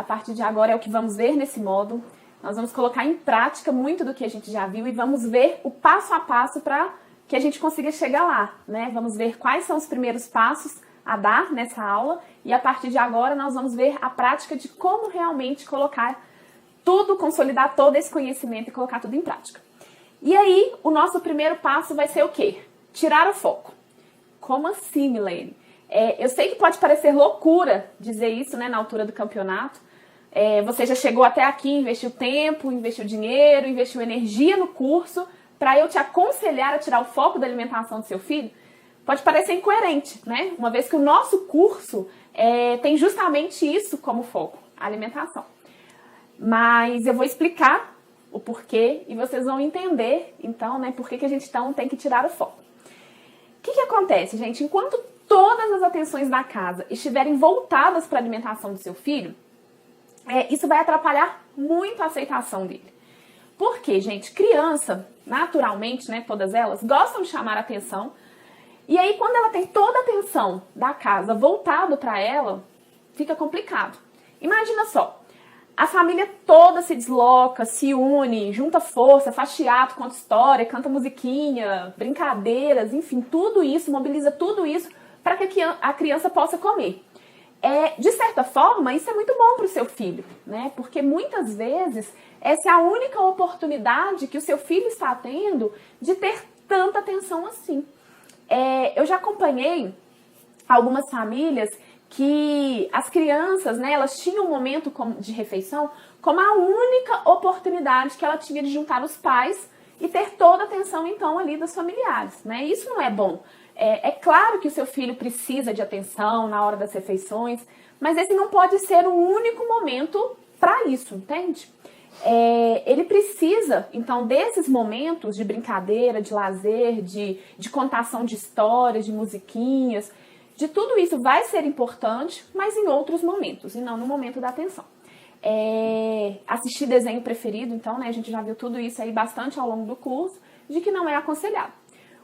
A partir de agora é o que vamos ver nesse módulo. Nós vamos colocar em prática muito do que a gente já viu e vamos ver o passo a passo para que a gente consiga chegar lá, né? Vamos ver quais são os primeiros passos a dar nessa aula e a partir de agora nós vamos ver a prática de como realmente colocar tudo, consolidar todo esse conhecimento e colocar tudo em prática. E aí, o nosso primeiro passo vai ser o quê? Tirar o foco. Como assim, Milene? Eu sei que pode parecer loucura dizer isso, né, na altura do campeonato. Você já chegou até aqui, investiu tempo, investiu dinheiro, investiu energia no curso para eu te aconselhar a tirar o foco da alimentação do seu filho? Pode parecer incoerente, né? Uma vez que o nosso curso tem justamente isso como foco, a alimentação. Mas eu vou explicar o porquê e vocês vão entender, então, né, por que a gente então tem que tirar o foco. O que acontece, gente? Enquanto todas as atenções da casa estiverem voltadas para a alimentação do seu filho, isso vai atrapalhar muito a aceitação dele. Por quê, gente? Criança, naturalmente, né, todas elas, gostam de chamar a atenção. E aí, quando ela tem toda a atenção da casa voltada para ela, fica complicado. Imagina só, a família toda se desloca, se une, junta força, faz teatro, conta história, canta musiquinha, brincadeiras, enfim, tudo isso, mobiliza tudo isso para que a criança possa comer. De certa forma, isso é muito bom para o seu filho, né? Porque muitas vezes essa é a única oportunidade que o seu filho está tendo de ter tanta atenção assim. Eu já acompanhei algumas famílias que as crianças, né, elas tinham um momento de refeição como a única oportunidade que ela tinha de juntar os pais e ter toda a atenção, então, ali dos familiares, né? Isso não é bom. É claro que o seu filho precisa de atenção na hora das refeições, mas esse não pode ser o único momento para isso, entende? Ele precisa, então, desses momentos de brincadeira, de lazer, de contação de histórias, de musiquinhas, de tudo isso vai ser importante, mas em outros momentos, e não no momento da atenção. Assistir desenho preferido, então, né, a gente já viu tudo isso aí bastante ao longo do curso, de que não é aconselhado.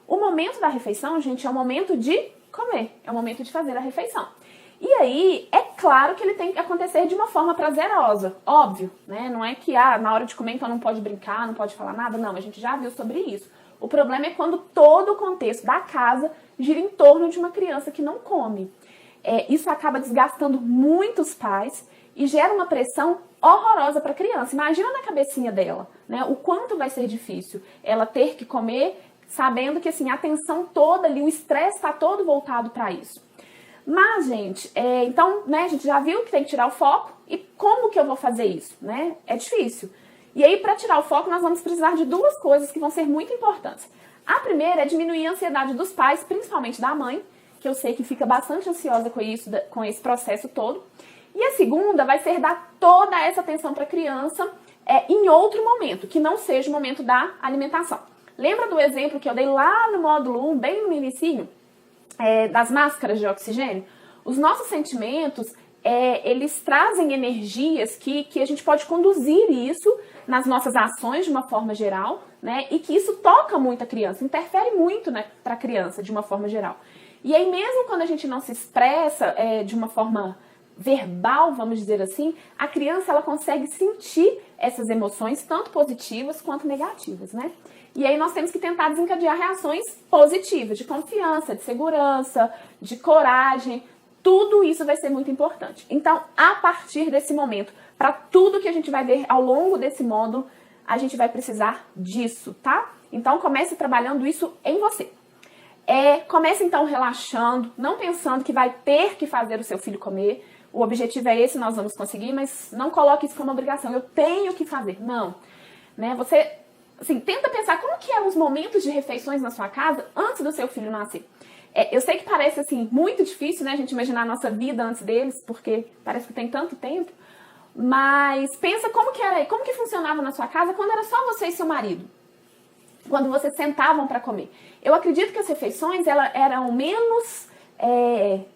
O momento da refeição, gente, é o momento de comer, é o momento de fazer a refeição. E aí, é claro que ele tem que acontecer de uma forma prazerosa, óbvio, né? Não é que na hora de comer então não pode brincar, não pode falar nada, não, a gente já viu sobre isso. O problema é quando todo o contexto da casa gira em torno de uma criança que não come. Isso acaba desgastando muitos pais e gera uma pressão horrorosa para a criança. Imagina na cabecinha dela, né? O quanto vai ser difícil ela ter que comer sabendo que assim, a atenção toda ali, o estresse está todo voltado para isso. Mas, gente, então, né, a gente já viu que tem que tirar o foco. E como que eu vou fazer isso, né? É difícil. E aí, para tirar o foco, nós vamos precisar de duas coisas que vão ser muito importantes. A primeira é diminuir a ansiedade dos pais, principalmente da mãe, que eu sei que fica bastante ansiosa com isso, com esse processo todo. E a segunda vai ser dar toda essa atenção para a criança em outro momento, que não seja o momento da alimentação. Lembra do exemplo que eu dei lá no módulo 1, bem no inicinho, das máscaras de oxigênio? Os nossos sentimentos, eles trazem energias que a gente pode conduzir isso nas nossas ações de uma forma geral, né? E que isso toca muito a criança, interfere muito, né, para a criança de uma forma geral. E aí mesmo quando a gente não se expressa de uma forma verbal, vamos dizer assim, a criança ela consegue sentir essas emoções, tanto positivas quanto negativas, né? E aí nós temos que tentar desencadear reações positivas, de confiança, de segurança, de coragem. Tudo isso vai ser muito importante. Então, a partir desse momento, para tudo que a gente vai ver ao longo desse módulo, a gente vai precisar disso, tá? Então, comece trabalhando isso em você. Comece, então, relaxando, não pensando que vai ter que fazer o seu filho comer. O objetivo é esse, nós vamos conseguir, mas não coloque isso como obrigação. Eu tenho que fazer. Não. Né? Você, assim, tenta pensar como que eram os momentos de refeições na sua casa antes do seu filho nascer. Eu sei que parece, assim, muito difícil, né, a gente imaginar a nossa vida antes deles, porque parece que tem tanto tempo. Mas pensa como que era, como que funcionava na sua casa quando era só você e seu marido. Quando vocês sentavam para comer. Eu acredito que as refeições, elas eram menos...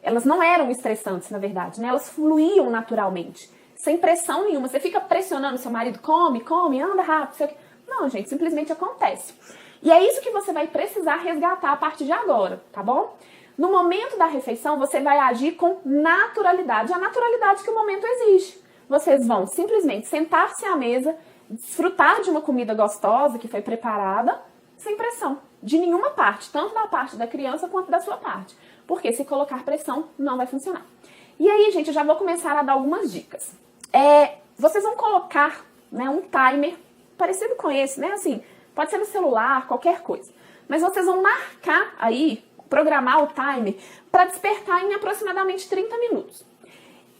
elas não eram estressantes, na verdade, né? Elas fluíam naturalmente, sem pressão nenhuma. Você fica pressionando seu marido, come, anda rápido, sei o quê. Não, gente, simplesmente acontece. E é isso que você vai precisar resgatar a partir de agora, tá bom? No momento da refeição, você vai agir com naturalidade, a naturalidade que o momento exige. vocês vão simplesmente sentar-se à mesa, desfrutar de uma comida gostosa que foi preparada, sem pressão, de nenhuma parte, tanto da parte da criança quanto da sua parte. Porque se colocar pressão, não vai funcionar. E aí, gente, eu já vou começar a dar algumas dicas. Vocês vão colocar, né, um timer parecido com esse, né? Assim, pode ser no celular, qualquer coisa. Mas vocês vão marcar aí, programar o timer para despertar em aproximadamente 30 minutos.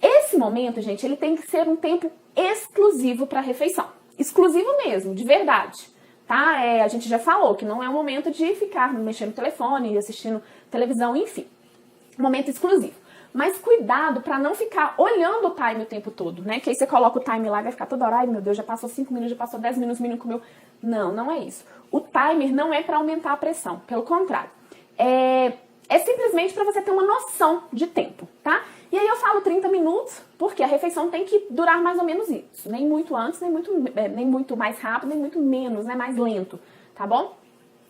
Esse momento, gente, ele tem que ser um tempo exclusivo para a refeição. Exclusivo mesmo, de verdade. Tá? A gente já falou que não é um momento de ficar mexendo no telefone, assistindo televisão, enfim. Momento exclusivo. Mas cuidado para não ficar olhando o time o tempo todo, né? Que aí você coloca o time lá e vai ficar toda hora, ai meu Deus, já passou 5 minutos, já passou 10 minutos, o menino comeu. Não, não é isso. O timer não é para aumentar a pressão, pelo contrário. É simplesmente para você ter uma noção de tempo, tá? E aí eu falo 30 minutos, porque a refeição tem que durar mais ou menos isso. Nem muito antes, nem muito mais rápido, nem muito menos, né? Mais lento, tá bom?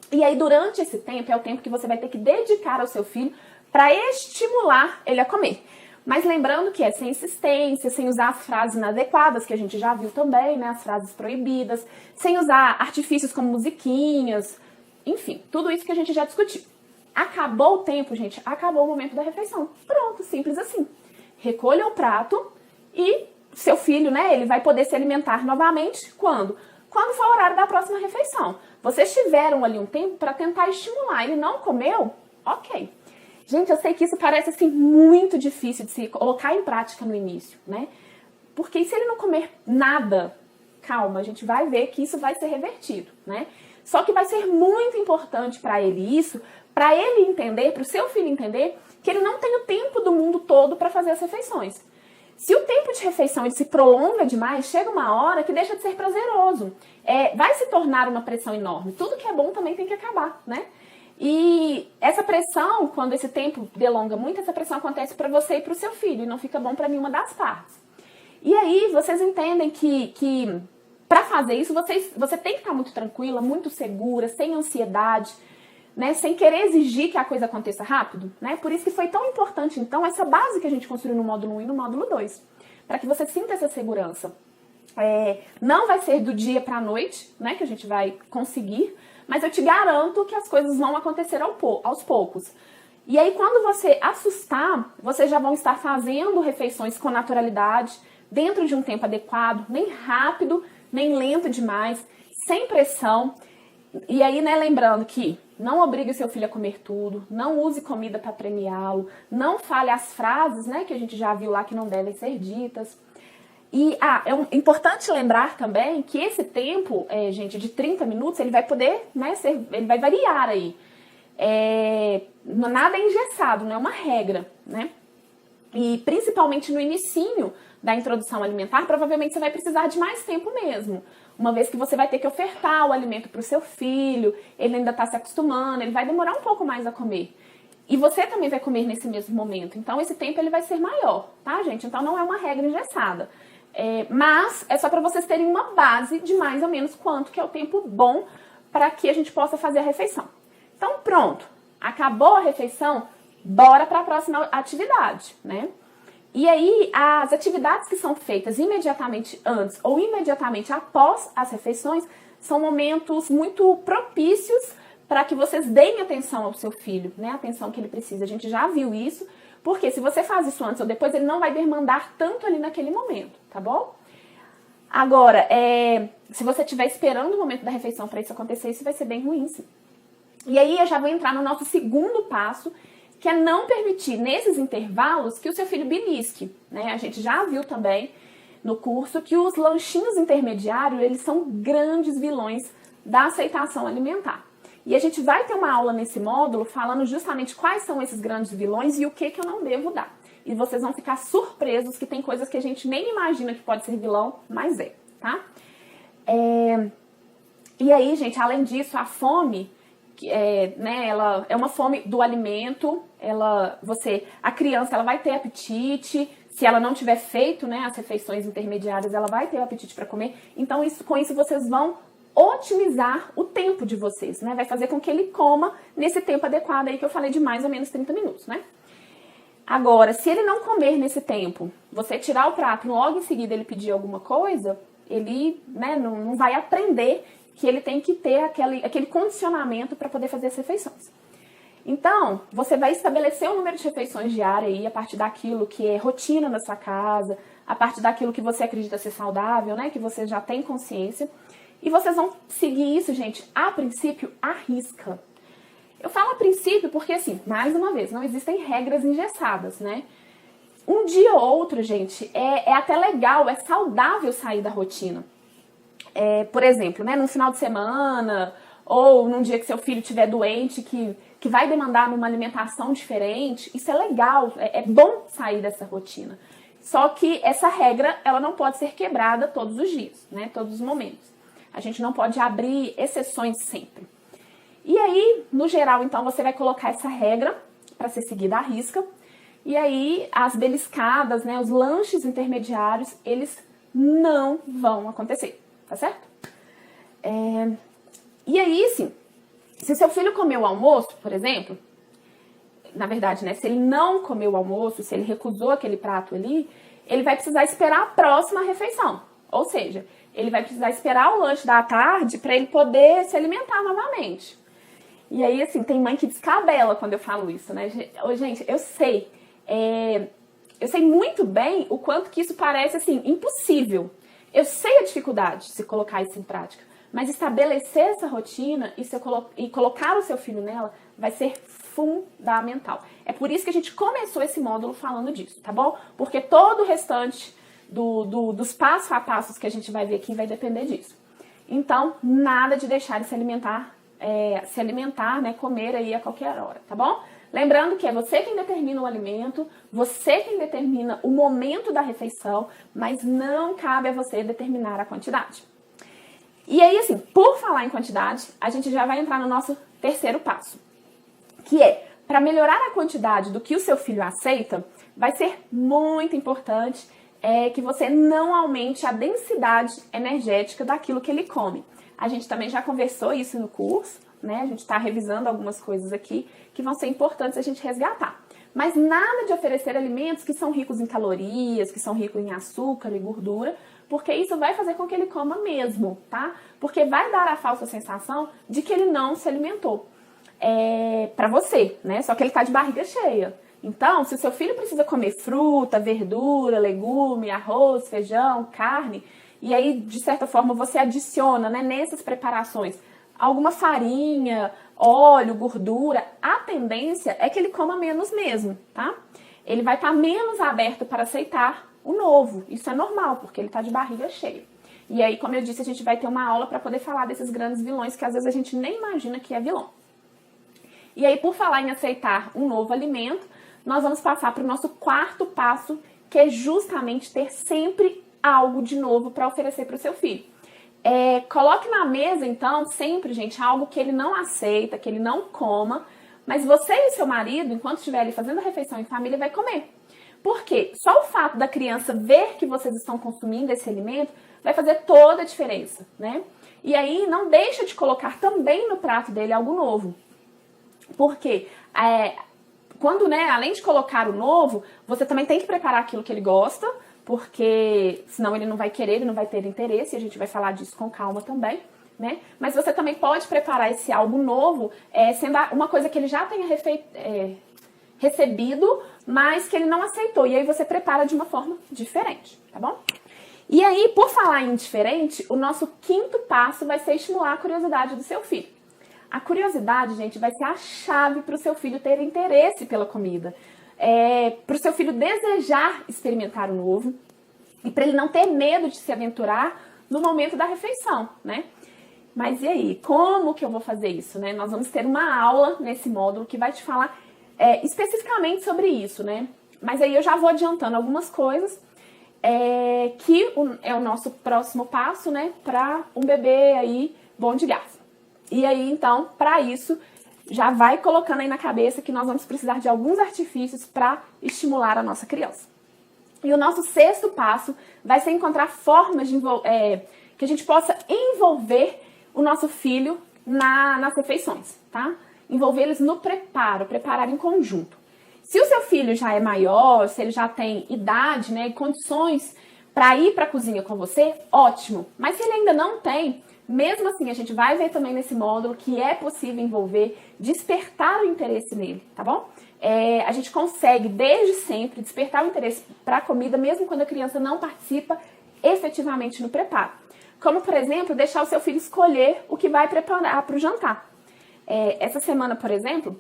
E aí durante esse tempo é o tempo que você vai ter que dedicar ao seu filho para estimular ele a comer. Mas lembrando que é sem insistência, sem usar as frases inadequadas, que a gente já viu também, né? As frases proibidas, sem usar artifícios como musiquinhas, enfim, tudo isso que a gente já discutiu. Acabou o tempo, gente, acabou o momento da refeição. Pronto, simples assim. Recolha o prato e seu filho, né, ele vai poder se alimentar novamente quando? Quando for o horário da próxima refeição. Vocês tiveram ali um tempo para tentar estimular. Ele não comeu? Ok. Gente, eu sei que isso parece assim muito difícil de se colocar em prática no início, né? Porque se ele não comer nada, calma, a gente vai ver que isso vai ser revertido, né? Só que vai ser muito importante para ele isso, para ele entender, para o seu filho entender, que ele não tem o tempo do mundo todo para fazer as refeições. Se o tempo de refeição ele se prolonga demais, chega uma hora que deixa de ser prazeroso. Vai se tornar uma pressão enorme. Tudo que é bom também tem que acabar, né? E essa pressão, quando esse tempo delonga muito, essa pressão acontece para você e para o seu filho, e não fica bom para nenhuma das partes. E aí, vocês entendem que para fazer isso, você tem que estar muito tranquila, muito segura, sem ansiedade, né, sem querer exigir que a coisa aconteça rápido, né? Por isso que foi tão importante, então, essa base que a gente construiu no módulo 1 e no módulo 2, para que você sinta essa segurança. Não vai ser do dia para a noite, né, que a gente vai conseguir, mas eu te garanto que as coisas vão acontecer aos poucos. E aí, quando você assustar, vocês já vão estar fazendo refeições com naturalidade, dentro de um tempo adequado, nem rápido, nem lento demais, sem pressão. E aí, né, lembrando que não obrigue o seu filho a comer tudo, não use comida para premiá-lo, não fale as frases, né, que a gente já viu lá que não devem ser ditas. E importante lembrar também que esse tempo, gente, de 30 minutos, ele vai poder, né, ele vai variar aí. Nada é engessado, não é uma regra, né? E principalmente no inicinho da introdução alimentar, provavelmente você vai precisar de mais tempo mesmo. Uma vez que você vai ter que ofertar o alimento para o seu filho, ele ainda está se acostumando, ele vai demorar um pouco mais a comer. E você também vai comer nesse mesmo momento. Então, esse tempo ele vai ser maior, tá, gente? Então, não é uma regra engessada. Mas é só para vocês terem uma base de mais ou menos quanto que é o tempo bom para que a gente possa fazer a refeição. Então, pronto. Acabou a refeição, bora para a próxima atividade, né? E aí, as atividades que são feitas imediatamente antes ou imediatamente após as refeições são momentos muito propícios para que vocês deem atenção ao seu filho, né? A atenção que ele precisa. A gente já viu isso, porque se você faz isso antes ou depois, ele não vai demandar tanto ali naquele momento, tá bom? Agora, se você estiver esperando o momento da refeição para isso acontecer, isso vai ser bem ruim, sim. E aí, eu já vou entrar no nosso segundo passo, que é não permitir, nesses intervalos, que o seu filho belisque, né? A gente já viu também no curso que os lanchinhos intermediários, eles são grandes vilões da aceitação alimentar. E a gente vai ter uma aula nesse módulo falando justamente quais são esses grandes vilões e o que eu não devo dar. E vocês vão ficar surpresos que tem coisas que a gente nem imagina que pode ser vilão, mas tá? E aí, gente, além disso, a fome, né, ela é uma fome do alimento, a criança ela vai ter apetite, se ela não tiver feito, né, as refeições intermediárias, ela vai ter apetite para comer. Então, com isso vocês vão otimizar o tempo de vocês, né? Vai fazer com que ele coma nesse tempo adequado aí que eu falei de mais ou menos 30 minutos, né? Agora, se ele não comer nesse tempo, você tirar o prato e logo em seguida ele pedir alguma coisa, ele, né, não vai aprender que ele tem que ter aquele condicionamento para poder fazer as refeições. Então, você vai estabelecer um número de refeições diárias aí a partir daquilo que é rotina na sua casa, a partir daquilo que você acredita ser saudável, né, que você já tem consciência. E vocês vão seguir isso, gente, a princípio, à risca. Eu falo a princípio porque, assim, mais uma vez, não existem regras engessadas, né? Um dia ou outro, gente, é até legal, é saudável sair da rotina. Por exemplo, né, num final de semana, ou num dia que seu filho estiver doente, que vai demandar uma alimentação diferente, isso é legal, é bom sair dessa rotina. Só que essa regra, ela não pode ser quebrada todos os dias, né, todos os momentos. A gente não pode abrir exceções sempre. E aí, no geral, então, você vai colocar essa regra para ser seguida à risca. E aí, as beliscadas, né, os lanches intermediários, eles não vão acontecer, tá certo? E aí, sim, se seu filho comeu o almoço, por exemplo, na verdade, né, se ele não comeu o almoço, se ele recusou aquele prato ali, ele vai precisar esperar a próxima refeição. Ou seja, ele vai precisar esperar o lanche da tarde para ele poder se alimentar novamente. E aí, assim, tem mãe que descabela quando eu falo isso, né? Gente, eu sei muito bem o quanto que isso parece, assim, impossível. Eu sei a dificuldade de se colocar isso em prática, mas estabelecer essa rotina e colocar o seu filho nela vai ser fundamental. É por isso que a gente começou esse módulo falando disso, tá bom? Porque todo o restante dos passo a passos que a gente vai ver aqui vai depender disso. Então, nada de deixar de se alimentar, né, comer aí a qualquer hora, tá bom? Lembrando que é você quem determina o alimento, você quem determina o momento da refeição, mas não cabe a você determinar a quantidade. E aí, assim, por falar em quantidade, a gente já vai entrar no nosso terceiro passo, que é, para melhorar a quantidade do que o seu filho aceita, vai ser muito importante que você não aumente a densidade energética daquilo que ele come. A gente também já conversou isso no curso, né? A gente está revisando algumas coisas aqui que vão ser importantes a gente resgatar. Mas nada de oferecer alimentos que são ricos em calorias, que são ricos em açúcar e gordura, porque isso vai fazer com que ele coma mesmo, tá? Porque vai dar a falsa sensação de que ele não se alimentou. Para você, né? Só que ele tá de barriga cheia. Então, se o seu filho precisa comer fruta, verdura, legume, arroz, feijão, carne, e aí, de certa forma, você adiciona, né, nessas preparações alguma farinha, óleo, gordura, a tendência é que ele coma menos mesmo, tá? Ele vai estar menos aberto para aceitar o novo. Isso é normal, porque ele está de barriga cheia. E aí, como eu disse, a gente vai ter uma aula para poder falar desses grandes vilões que às vezes a gente nem imagina que é vilão. E aí, por falar em aceitar um novo alimento, nós vamos passar para o nosso quarto passo, que é justamente ter sempre algo de novo para oferecer para o seu filho. Coloque na mesa, então, sempre, gente, algo que ele não aceita, que ele não coma, mas você e seu marido, enquanto estiver ali fazendo a refeição em família, vai comer. Por quê? Só o fato da criança ver que vocês estão consumindo esse alimento vai fazer toda a diferença, né? E aí, não deixa de colocar também no prato dele algo novo. Porque quando, né, além de colocar o novo, você também tem que preparar aquilo que ele gosta, porque senão ele não vai querer, ele não vai ter interesse, e a gente vai falar disso com calma também, né? Mas você também pode preparar esse algo novo, sendo uma coisa que ele já tenha recebido, mas que ele não aceitou, e aí você prepara de uma forma diferente, tá bom? E aí, por falar em diferente, o nosso quinto passo vai ser estimular a curiosidade do seu filho. A curiosidade, gente, vai ser a chave para o seu filho ter interesse pela comida. Para o seu filho desejar experimentar o novo e para ele não ter medo de se aventurar no momento da refeição, né? Mas e aí, como que eu vou fazer isso, né? Nós vamos ter uma aula nesse módulo que vai te falar especificamente sobre isso, né? Mas aí eu já vou adiantando algumas coisas que é o nosso próximo passo, né? Para um bebê aí bom de garfo. E aí, então, para isso, já vai colocando aí na cabeça que nós vamos precisar de alguns artifícios para estimular a nossa criança. E o nosso sexto passo vai ser encontrar formas de que a gente possa envolver o nosso filho nas refeições, tá? Envolver eles no preparar em conjunto. Se o seu filho já é maior, se ele já tem idade, né, e condições para ir para a cozinha com você, ótimo. Mas se ele ainda não tem, mesmo assim, a gente vai ver também nesse módulo que é possível envolver, despertar o interesse nele, tá bom? A gente consegue, desde sempre, despertar o interesse para a comida, mesmo quando a criança não participa efetivamente no preparo. Como, por exemplo, deixar o seu filho escolher o que vai preparar para o jantar. Essa semana, por exemplo,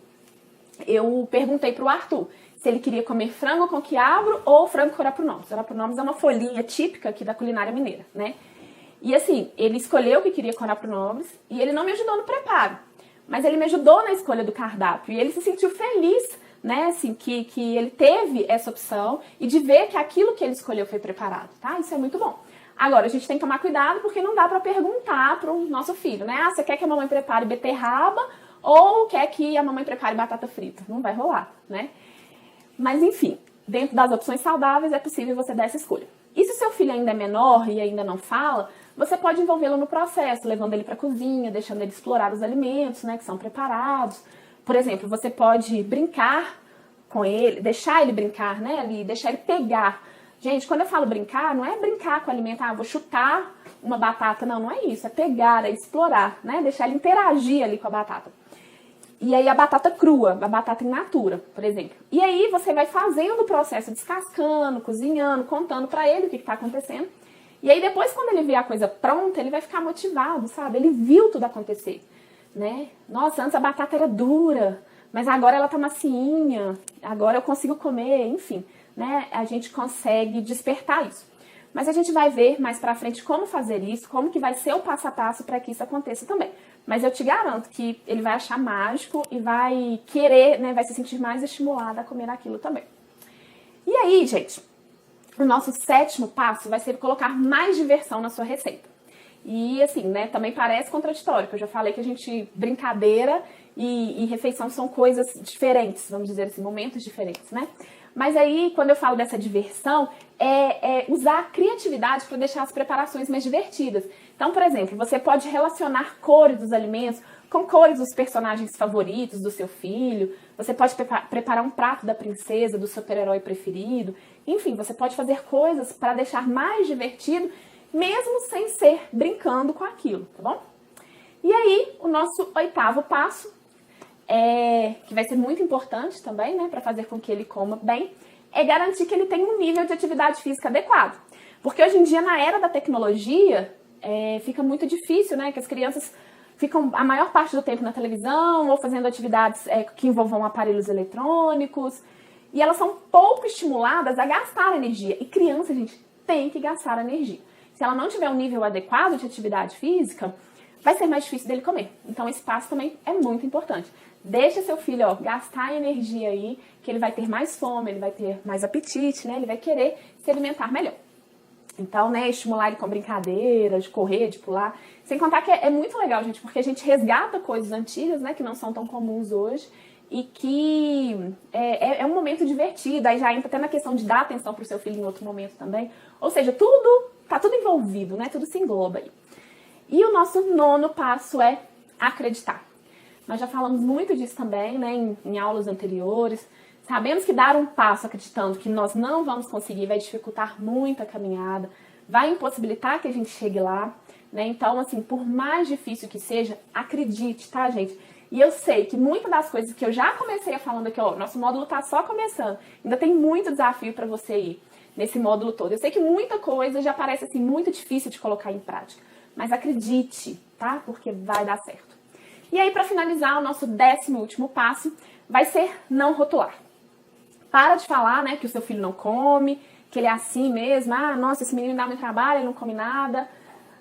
eu perguntei para o Arthur se ele queria comer frango com quiabro ou frango corapronomes. Corapronomes é uma folhinha típica aqui da culinária mineira, né? E assim, ele escolheu o que queria corapronomes e ele não me ajudou no preparo, mas ele me ajudou na escolha do cardápio e ele se sentiu feliz, né, assim, que ele teve essa opção e de ver que aquilo que ele escolheu foi preparado, tá? Isso é muito bom. Agora, a gente tem que tomar cuidado porque não dá para perguntar para o nosso filho, né? Ah, você quer que a mamãe prepare beterraba ou quer que a mamãe prepare batata frita? Não vai rolar, né? Mas, enfim, dentro das opções saudáveis é possível você dar essa escolha. E se o seu filho ainda é menor e ainda não fala, você pode envolvê-lo no processo, levando ele para a cozinha, deixando ele explorar os alimentos, né, que são preparados. Por exemplo, você pode brincar com ele, deixar ele brincar, né, ali, deixar ele pegar. Gente, quando eu falo brincar, não é brincar com o alimento, vou chutar uma batata, não é isso, é pegar, é explorar, né, deixar ele interagir ali com a batata. E aí a batata crua, a batata in natura, por exemplo. E aí você vai fazendo o processo, descascando, cozinhando, contando para ele o que está acontecendo. E aí depois, quando ele vê a coisa pronta, ele vai ficar motivado, sabe? Ele viu tudo acontecer, né? Nossa, antes a batata era dura, mas agora ela tá macinha, agora eu consigo comer, enfim, né? A gente consegue despertar isso. Mas a gente vai ver mais pra frente como fazer isso, como que vai ser o passo a passo para que isso aconteça também. Mas eu te garanto que ele vai achar mágico e vai querer, né, vai se sentir mais estimulado a comer aquilo também. E aí, gente, o nosso 7º passo vai ser colocar mais diversão na sua receita. E assim, né, também parece contraditório, porque eu já falei que a gente, brincadeira e refeição são coisas diferentes, vamos dizer assim, momentos diferentes, né? Mas aí, quando eu falo dessa diversão, é usar a criatividade para deixar as preparações mais divertidas. Então, por exemplo, você pode relacionar cores dos alimentos com cores dos personagens favoritos do seu filho. Você pode preparar um prato da princesa, do super-herói preferido. Enfim, você pode fazer coisas para deixar mais divertido, mesmo sem ser brincando com aquilo, tá bom? E aí, o nosso 8º passo, que vai ser muito importante também, né, para fazer com que ele coma bem, é garantir que ele tenha um nível de atividade física adequado. Porque hoje em dia, na era da tecnologia, fica muito difícil, né, que as crianças ficam a maior parte do tempo na televisão ou fazendo atividades que envolvam aparelhos eletrônicos, e elas são pouco estimuladas a gastar energia. E criança, gente, tem que gastar energia. Se ela não tiver um nível adequado de atividade física, vai ser mais difícil dele comer. Então, esse passo também é muito importante. Deixa seu filho, gastar energia aí, que ele vai ter mais fome, ele vai ter mais apetite, né? Ele vai querer se alimentar melhor. Então, né, estimular ele com brincadeiras, de correr, de pular. Sem contar que é muito legal, gente, porque a gente resgata coisas antigas, né, que não são tão comuns hoje, e que é um momento divertido. Aí já entra até na questão de dar atenção pro seu filho em outro momento também. Ou seja, tá tudo envolvido, né? Tudo se engloba aí. E o nosso 9º passo é acreditar. Nós já falamos muito disso também, né, em aulas anteriores. Sabemos que dar um passo acreditando que nós não vamos conseguir vai dificultar muito a caminhada, vai impossibilitar que a gente chegue lá, né? Então, assim, por mais difícil que seja, acredite, tá, gente? E eu sei que muitas das coisas que eu já comecei falando aqui, nosso módulo tá só começando, ainda tem muito desafio para você ir nesse módulo todo. Eu sei que muita coisa já parece, assim, muito difícil de colocar em prática, mas acredite, tá? Porque vai dar certo. E aí, para finalizar, o nosso 10º último passo vai ser não rotular. Para de falar, né, que o seu filho não come, que ele é assim mesmo. Ah, nossa, esse menino dá muito trabalho, ele não come nada.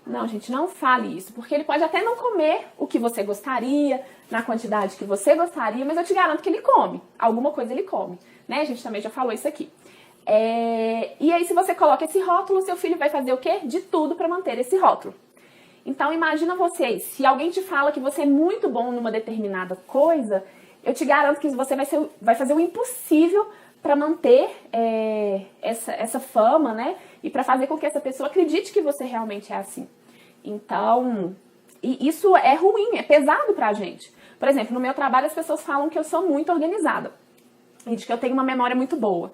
Não, gente, não fale isso, porque ele pode até não comer o que você gostaria, na quantidade que você gostaria, mas eu te garanto que ele come. Alguma coisa ele come, né? A gente também já falou isso aqui. E aí, se você coloca esse rótulo, seu filho vai fazer o quê? De tudo para manter esse rótulo. Então, imagina vocês, se alguém te fala que você é muito bom numa determinada coisa, eu te garanto que você vai fazer o impossível para manter essa fama, né? E para fazer com que essa pessoa acredite que você realmente é assim. Então, isso é ruim, é pesado pra gente. Por exemplo, no meu trabalho as pessoas falam que eu sou muito organizada. e de que eu tenho uma memória muito boa.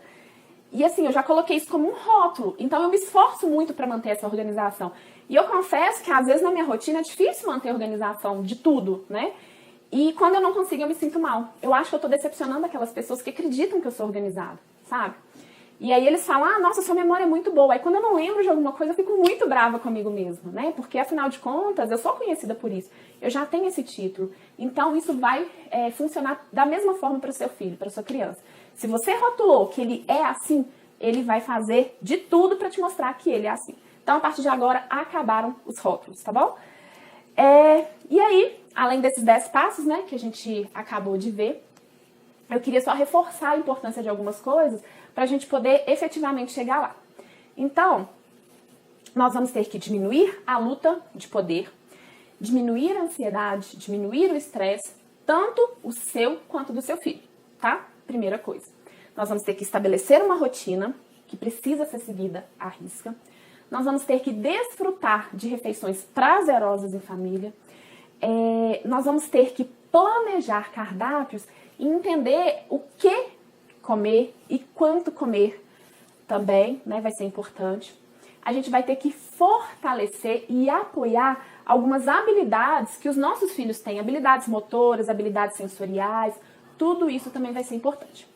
E assim, eu já coloquei isso como um rótulo, então eu me esforço muito para manter essa organização. E eu confesso que às vezes na minha rotina é difícil manter a organização de tudo, né? E quando eu não consigo, eu me sinto mal. Eu acho que eu tô decepcionando aquelas pessoas que acreditam que eu sou organizada, sabe? E aí eles falam, ah, nossa, sua memória é muito boa. Aí quando eu não lembro de alguma coisa, eu fico muito brava comigo mesma, né? Porque afinal de contas, eu sou conhecida por isso. Eu já tenho esse título. Então isso vai funcionar da mesma forma para o seu filho, para sua criança. Se você rotulou que ele é assim, ele vai fazer de tudo para te mostrar que ele é assim. Então, a partir de agora, acabaram os rótulos, tá bom? E aí, além desses 10 passos, né, que a gente acabou de ver, eu queria só reforçar a importância de algumas coisas para a gente poder efetivamente chegar lá. Então, nós vamos ter que diminuir a luta de poder, diminuir a ansiedade, diminuir o estresse, tanto o seu quanto do seu filho, tá? Primeira coisa. Nós vamos ter que estabelecer uma rotina que precisa ser seguida à risca. Nós vamos ter que desfrutar de refeições prazerosas em família. Nós vamos ter que planejar cardápios e entender o que comer e quanto comer também, né? Vai ser importante. A gente vai ter que fortalecer e apoiar algumas habilidades que os nossos filhos têm, habilidades motoras, habilidades sensoriais, tudo isso também vai ser importante.